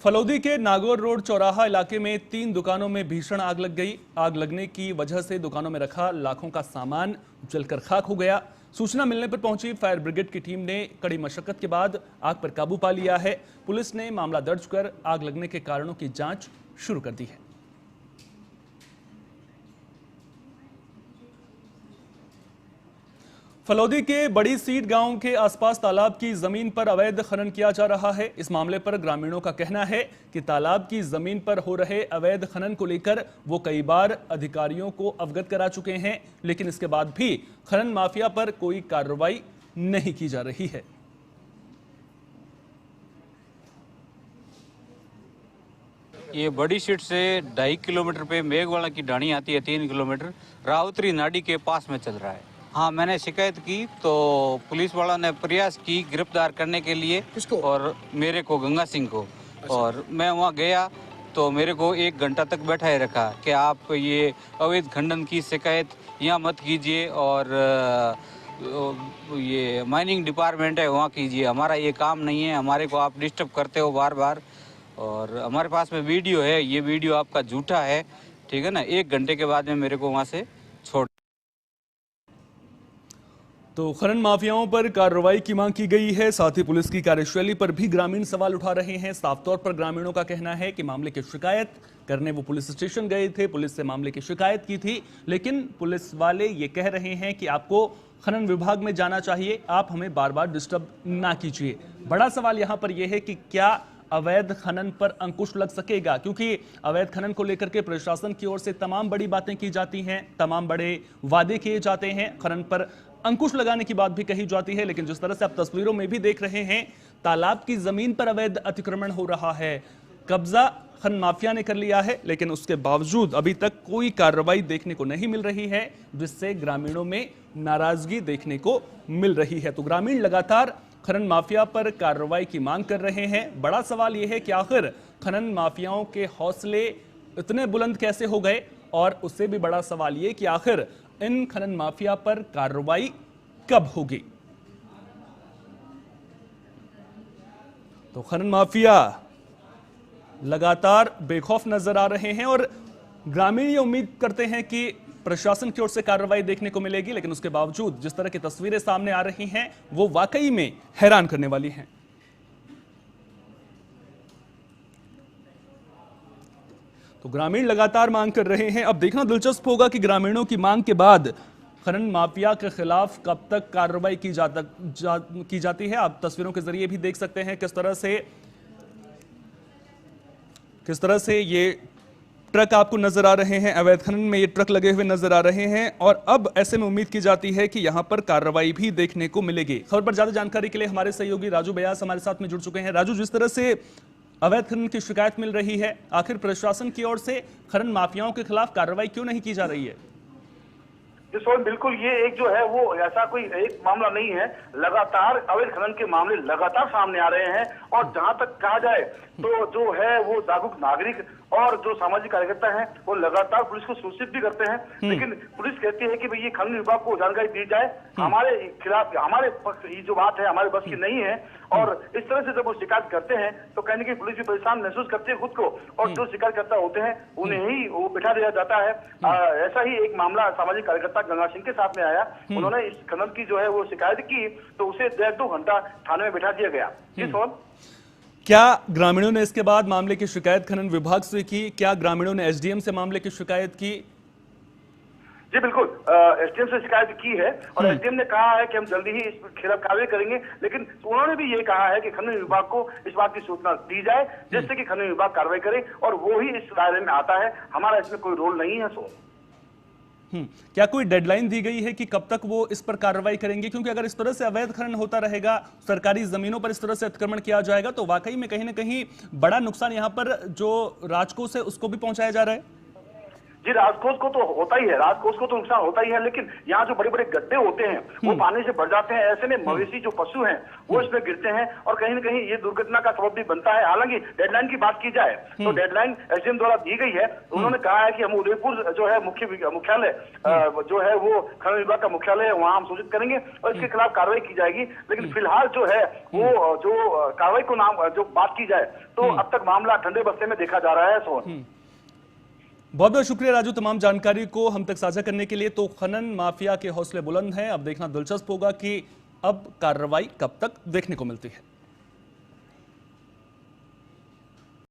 फलौदी के नागौर रोड चौराहा इलाके में 3 दुकानों में भीषण आग लग गई। आग लगने की वजह से दुकानों में रखा लाखों का सामान जलकर खाक हो गया। सूचना मिलने पर पहुंची फायर ब्रिगेड की टीम ने कड़ी मशक्कत के बाद आग पर काबू पा लिया है। पुलिस ने मामला दर्ज कर आग लगने के कारणों की जांच शुरू कर दी है। फलौदी के बड़ी सीट गांव के आसपास तालाब की जमीन पर अवैध खनन किया जा रहा है। इस मामले पर ग्रामीणों का कहना है कि तालाब की जमीन पर हो रहे अवैध खनन को लेकर वो कई बार अधिकारियों को अवगत करा चुके हैं, लेकिन इसके बाद भी खनन माफिया पर कोई कार्रवाई नहीं की जा रही है। ये बड़ी सीट से 2.5 किलोमीटर पे मेघवाला की ढाणी आती है, 3 किलोमीटर रावतरी नाडी के पास में चल रहा है। हाँ, मैंने शिकायत की तो पुलिस वाला ने प्रयास की गिरफ्तार करने के लिए। किसको? और मेरे को, गंगा सिंह को। अच्छा। और मैं वहाँ गया तो मेरे को 1 घंटा तक बैठाए रखा कि आप ये अवैध खनन की शिकायत यहाँ मत कीजिए और ये माइनिंग डिपार्टमेंट है वहाँ कीजिए, हमारा ये काम नहीं है, हमारे को आप डिस्टर्ब करते हो बार बार। और हमारे पास में वीडियो है, ये वीडियो आपका झूठा है, ठीक है ना। 1 घंटे के बाद में मेरे को वहाँ से छोड़। तो खनन माफियाओं पर कार्रवाई की मांग की गई है। साथ ही पुलिस की कार्यशैली पर भी ग्रामीण सवाल उठा रहे हैं। साफ तौर पर ग्रामीणों का कहना है कि मामले की शिकायत करने वो पुलिस स्टेशन गए थे, पुलिस से मामले की शिकायत की थी, लेकिन पुलिस वाले ये कह रहे हैं कि आपको खनन विभाग में जाना चाहिए, आप हमें बार बार डिस्टर्ब ना कीजिए। बड़ा सवाल यहां पर यह है कि क्या अवैध खनन पर अंकुश लग सकेगा, क्योंकि अवैध खनन को लेकर के प्रशासन की ओर से तमाम बड़ी बातें की जाती हैं, तमाम बड़े वादे किए जाते हैं, खनन पर अंकुश लगाने की बात भी कही जाती है, लेकिन जिस तरह से आप तस्वीरों में भी देख रहे हैं, तालाब की जमीन पर अवैध अतिक्रमण हो रहा है, कब्जा खनन माफिया ने कर लिया है, लेकिन उसके बावजूद अभी तक कोई कार्रवाई देखने को नहीं मिल रही है, जिससे ग्रामीणों में नाराजगी देखने को मिल रही है। तो ग्रामीण लगातार खनन माफिया पर कार्रवाई की मांग कर रहे हैं। बड़ा सवाल यह है कि आखिर खनन माफियाओं के हौसले इतने बुलंद कैसे हो गए, और उससे भी बड़ा सवाल यह कि आखिर इन खनन माफिया पर कार्रवाई कब होगी। तो खनन माफिया लगातार बेखौफ नजर आ रहे हैं और ग्रामीण ये उम्मीद करते हैं कि प्रशासन की ओर से कार्रवाई देखने को मिलेगी, लेकिन उसके बावजूद जिस तरह की तस्वीरें सामने आ रही हैं वो वाकई में हैरान करने वाली हैं। तो ग्रामीण लगातार मांग कर रहे हैं। अब देखना दिलचस्प होगा कि ग्रामीणों की मांग के बाद खनन माफिया के खिलाफ कब तक कार्रवाई की जाती है। आप तस्वीरों के जरिए भी देख सकते हैं किस तरह से ये ट्रक आपको नजर आ रहे हैं, अवैध खनन में ये ट्रक लगे हुए नजर आ रहे हैं, और अब ऐसे में उम्मीद की जाती है कि यहां पर कार्रवाई भी देखने को मिलेगी। खबर पर ज्यादा जानकारी के लिए हमारे सहयोगी राजू बयास हमारे साथ में जुड़ चुके हैं। राजू, जिस तरह से अवैध खनन की शिकायत मिल रही है, आखिर प्रशासन की ओर से खनन माफियाओं के खिलाफ कार्रवाई क्यों नहीं की जा रही है? बिल्कुल, ये एक जो है वो ऐसा कोई एक मामला नहीं है, लगातार अवैध खनन के मामले लगातार सामने आ रहे हैं। और जहां तक कहा जाए तो जो है वो जागरूक नागरिक और जो सामाजिक कार्यकर्ता हैं वो लगातार पुलिस को सूचित भी करते हैं, लेकिन पुलिस कहती है कि भाई ये खनन विभाग को जानकारी दी जाए, हमारे खिलाफ, हमारे पक्ष ये जो बात है हमारे बस की नहीं है। और इस तरह से जब वो शिकायत करते हैं तो कहने की पुलिस भी परेशान महसूस करती है खुद को, और जो शिकायतकर्ता होते हैं उन्हें ही वो बिठा दिया जाता है। ऐसा ही एक मामला सामाजिक कार्यकर्ता गंगा सिंह के साथ में आया। उन्होंने इस खनन की जो है वो शिकायत की तो उसे 1.5-2 घंटा थाने में बिठा दिया गया। क्या ग्रामीणों ने इसके बाद मामले की शिकायत खनन विभाग से की? क्या ग्रामीणों ने एसडीएम से मामले की शिकायत की? जी बिल्कुल, एसडीएम से शिकायत की है और एसडीएम ने कहा है कि हम जल्दी ही इस खिलाफ कार्रवाई करेंगे, लेकिन उन्होंने भी ये कहा है कि खनन विभाग को इस बात की सूचना दी जाए जिससे कि खनन विभाग कार्रवाई करे, और वो ही इस दायरे में आता है, हमारा इसमें कोई रोल नहीं है। क्या कोई डेडलाइन दी गई है कि कब तक वो इस पर कार्रवाई करेंगे? क्योंकि अगर इस तरह से अवैध खनन होता रहेगा, सरकारी जमीनों पर इस तरह से अतिक्रमण किया जाएगा, तो वाकई में कहीं ना कहीं बड़ा नुकसान यहाँ पर जो राजकोष है उसको भी पहुंचाया जा रहा है। जी राजकोष को तो होता ही है, राजकोष को तो नुकसान होता ही है, लेकिन यहाँ जो बड़े बड़े गड्ढे होते हैं वो पानी से भर जाते हैं। ऐसे में मवेशी जो पशु हैं वो इसमें गिरते हैं और कहीं न कहीं ये दुर्घटना का सबब भी बनता है। हालांकि डेडलाइन की बात की जाए तो डेडलाइन एसडीएम द्वारा दी गई है। उन्होंने कहा है कि हम उदयपुर जो है मुख्यालय जो है वो खनन विभाग का मुख्यालय है, वहां हम सूचित करेंगे और इसके खिलाफ कार्रवाई की जाएगी। लेकिन फिलहाल जो है वो जो कार्रवाई को नाम जो बात की जाए तो अब तक मामला ठंडे बस्ते में देखा जा रहा है। सोहन, बहुत बहुत शुक्रिया राजू तमाम जानकारी को हम तक साझा करने के लिए। तो खनन माफिया के हौसले बुलंद हैं, अब देखना दिलचस्प होगा कि अब कार्रवाई कब तक देखने को मिलती है।